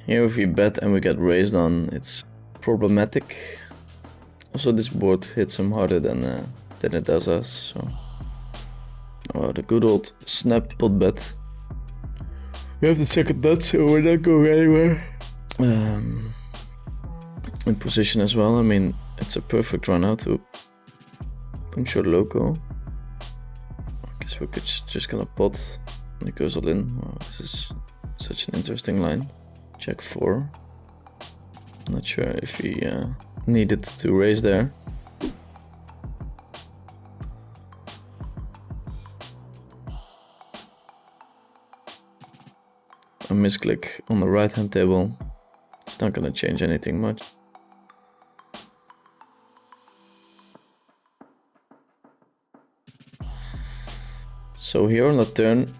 Here if we bet and we get raised on, it's problematic. Also this board hits him harder than it does us, so... Oh, the good old snap pot bet. We have the second nut, so we're not going anywhere. In position as well, I mean, it's a perfect run out to puncture loco. I guess we could just gonna pot and it goes all in. Wow, this is such an interesting line. Check 4. Not sure if he needed to raise there. A misclick on the right hand table. It's not gonna change anything much. So here on the turn,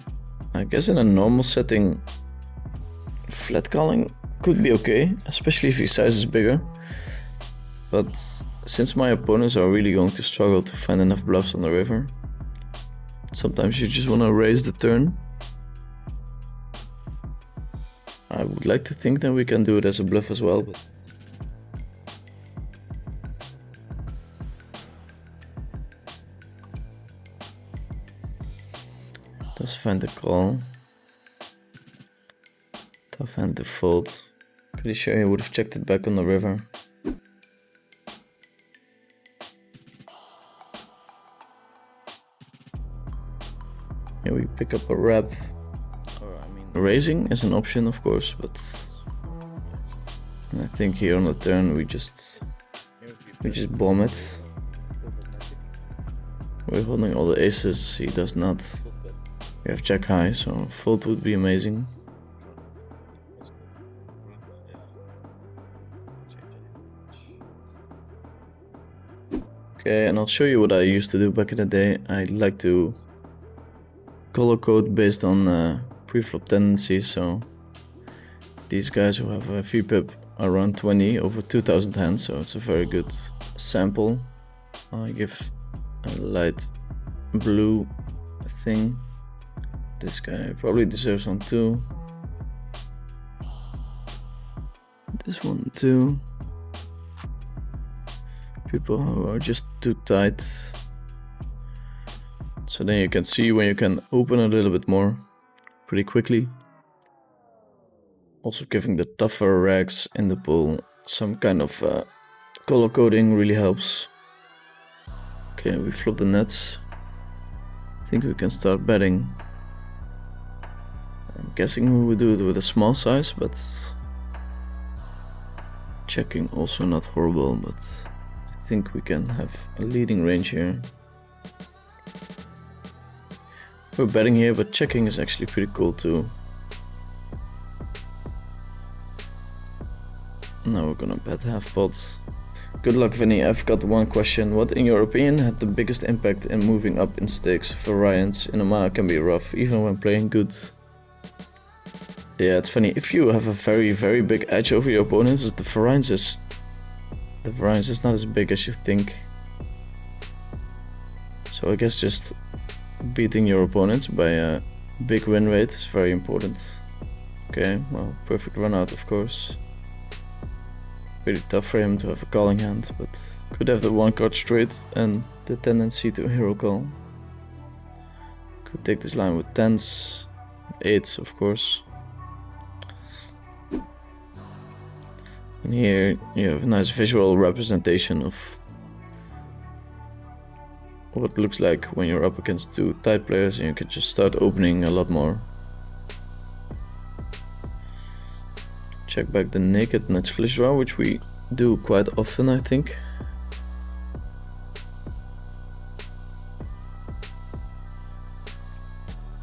I guess in a normal setting, flat calling could be okay, especially if his size is bigger. But since my opponents are really going to struggle to find enough bluffs on the river, sometimes you just want to raise the turn. I would like to think that we can do it as a bluff as well, but does find the call. Tough hand to fold. Pretty sure he would have checked it back on the river. Here we pick up a wrap. Raising is an option, of course, but I think here on the turn we just bomb it. We're holding all the aces, he does not. We have jack high, so fold would be amazing. Okay, and I'll show you what I used to do back in the day. I like to color code based on pre-flop tendencies, so these guys who have a VPIP around 20 over 2000 hands, so it's a very good sample. I give a light blue thing. This guy probably deserves on 2. This one too. People who are just too tight. So then you can see when you can open a little bit more pretty quickly. Also giving the tougher rags in the pool some kind of color coding really helps. Okay, we flop the nuts. I think we can start betting. I'm guessing we would do it with a small size, but checking also not horrible, but I think we can have a leading range here. We're betting here, but checking is actually pretty cool too. Now we're gonna bet half pot. Good luck, Vinny. I've got one question. What, in your opinion, had the biggest impact in moving up in stakes? Variance in a mile can be rough, even when playing good. Yeah, it's funny. If you have a very, very big edge over your opponents, the variance is not as big as you think. So I guess just beating your opponents by a big win rate is very important. Okay, well, perfect run out, of course. Really tough for him to have a calling hand, but could have the 1 card straight and the tendency to hero call. Could take this line with 10s, 8s, of course. And here you have a nice visual representation of what it looks like when you're up against 2 tight players and you can just start opening a lot more. Check back the naked nuts flush draw, which we do quite often, I think.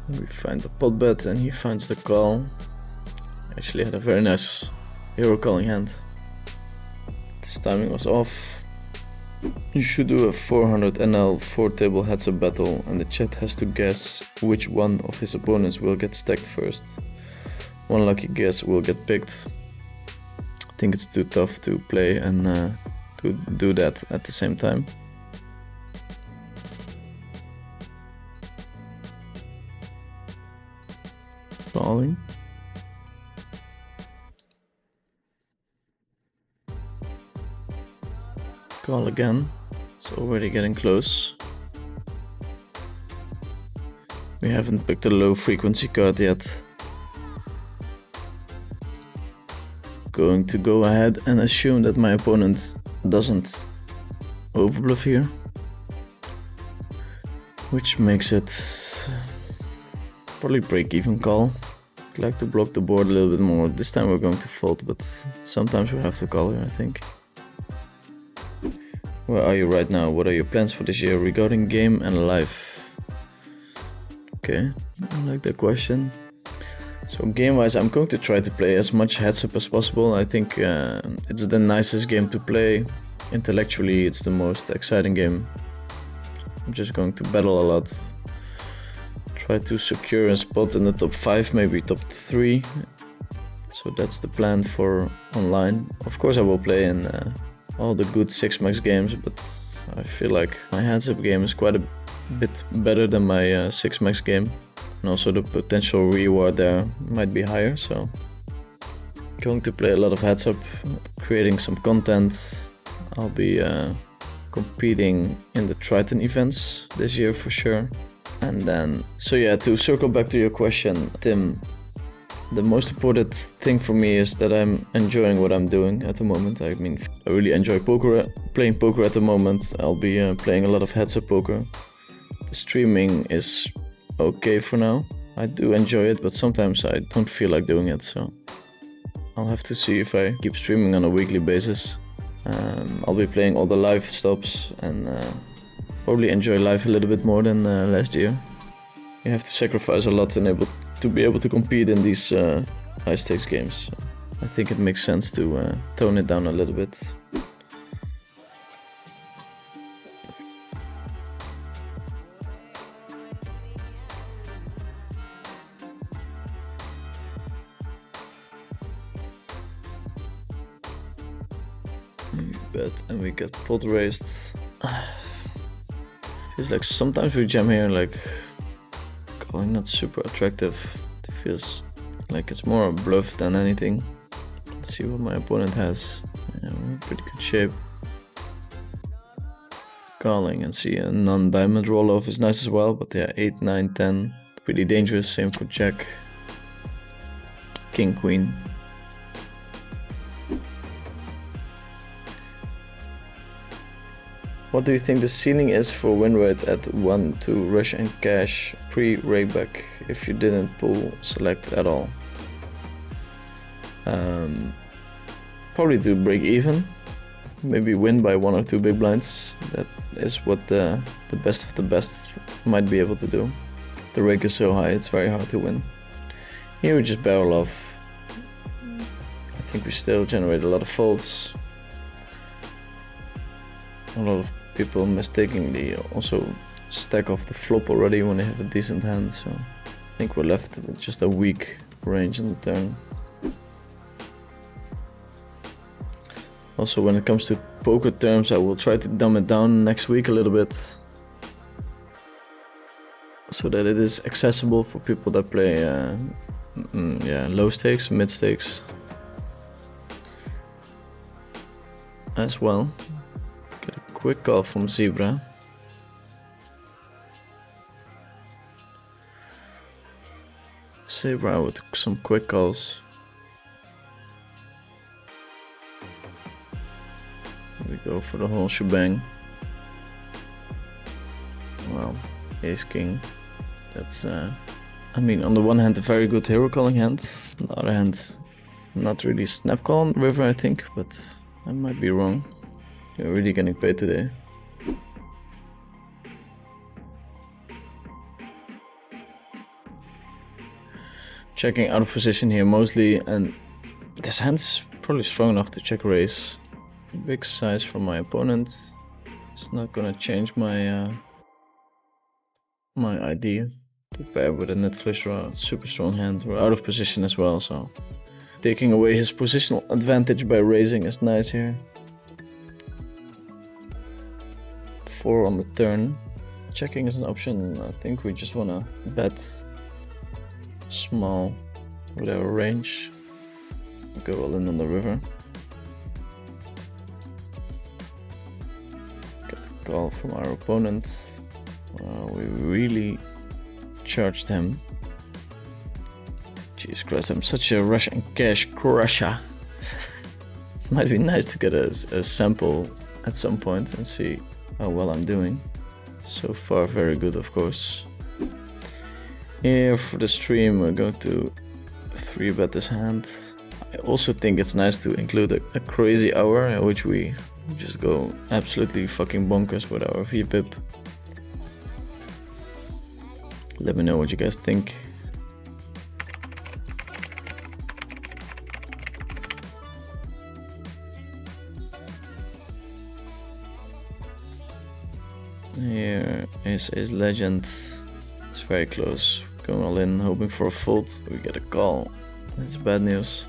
We find the pot bet and he finds the call. Actually had a very nice hero calling hand. This timing was off. You should do a 400 NL 4 table heads up battle and the chat has to guess which one of his opponents will get stacked first. One lucky guess will get picked. I think it's too tough to play and to do that at the same time. Calling. Call again. It's already getting close. We haven't picked a low frequency card yet. Going to go ahead and assume that my opponent doesn't overbluff here, which makes it probably break-even call. I'd like to block the board a little bit more. This time we're going to fold, but sometimes we have to call here, I think. Where are you right now? What are your plans for this year regarding game and life? Okay, I like that question. So game-wise, I'm going to try to play as much heads-up as possible. I think it's the nicest game to play. Intellectually, it's the most exciting game. I'm just going to battle a lot. Try to secure a spot in the top 5, maybe top 3. So that's the plan for online. Of course I will play in all the good 6-max games, but I feel like my heads-up game is quite a bit better than my 6-max game. And also the potential reward there might be higher, so going to play a lot of heads-up, creating some content. I'll be competing in the Triton events this year for sure. And then, so yeah, to circle back to your question, Tim, the most important thing for me is that I'm enjoying what I'm doing at the moment. I mean, I really enjoy poker, playing poker at the moment. I'll be playing a lot of heads-up poker. The streaming is okay for now. I do enjoy it, but sometimes I don't feel like doing it, so I'll have to see if I keep streaming on a weekly basis. I'll be playing all the live stops and probably enjoy live a little bit more than last year. You have to sacrifice a lot to be able to compete in these high stakes games. So I think it makes sense to tone it down a little bit. Bet and we get pot raised. Feels like sometimes we jam here, like calling not super attractive. It feels like it's more a bluff than anything. Let's see what my opponent has. Yeah, we're in pretty good shape. Calling and see a non-diamond roll-off is nice as well, but yeah, 8, 9, 10, pretty dangerous. Same for jack, king, queen. What do you think the ceiling is for win rate at 1-2 rush and cash pre-rayback if you didn't pull select at all? Probably to break even, maybe win by 1 or 2 big blinds. That is what the best of the best might be able to do. The rake is so high, it's very hard to win. Here we just barrel off. I think we still generate a lot of folds. A lot of people mistakenly also stack off the flop already when they have a decent hand, so I think we're left with just a weak range on the turn. Also, when it comes to poker terms, I will try to dumb it down next week a little bit, so that it is accessible for people that play low stakes, mid stakes as well. Quick call from Zebra. Zebra with some quick calls. We go for the whole shebang. Wow, ace king. That's I mean, on the one hand a very good hero calling hand. On the other hand, not really snap call on the river, I think, but I might be wrong. You're really getting paid today. Checking out of position here mostly, and this hand is probably strong enough to check raise. Big size from my opponent. It's not gonna change my my idea to pair with a net flush draw. Super strong hand. We're out of position as well, so taking away his positional advantage by raising is nice here. 4 on the turn. Checking is an option. I think we just wanna bet small with our range. Go all in on the river. Get the call from our opponent. We really charged him. Jesus Christ, I'm such a Russian cash crusher. Might be nice to get a sample at some point and see how well I'm doing. So far, very good, of course. Here for the stream, we're going to 3-bet this hand. I also think it's nice to include a crazy hour in which we just go absolutely fucking bonkers with our VPIP. Let me know what you guys think. Here is his legend. It's very close. Going all in, hoping for a fold. We get a call. That's bad news.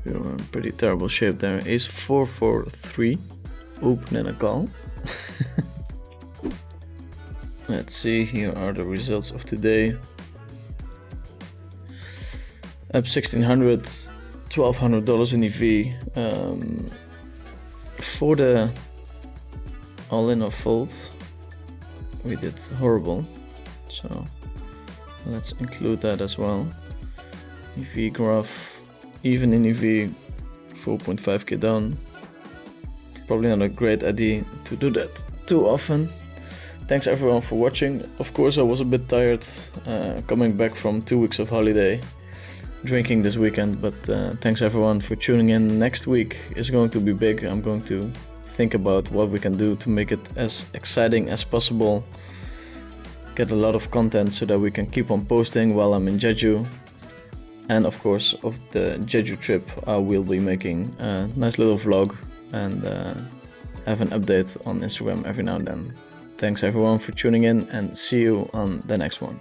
We were in pretty terrible shape there. Ace 4-4-3. Open and a call. Let's see, here are the results of today. Up $1,600, $1,200 in EV. For the all-in or fold, we did horrible. So let's include that as well. EV graph, even in EV, 4.5k down. Probably not a great idea to do that too often. Thanks everyone for watching. Of course I was a bit tired coming back from 2 weeks of holiday, drinking this weekend, but thanks everyone for tuning in. Next week is going to be big. I'm going to think about what we can do to make it as exciting as possible. Get a lot of content so that we can keep on posting while I'm in Jeju. And of course, of the Jeju trip, I will be making a nice little vlog and have an update on Instagram every now and then. Thanks everyone for tuning in and see you on the next one.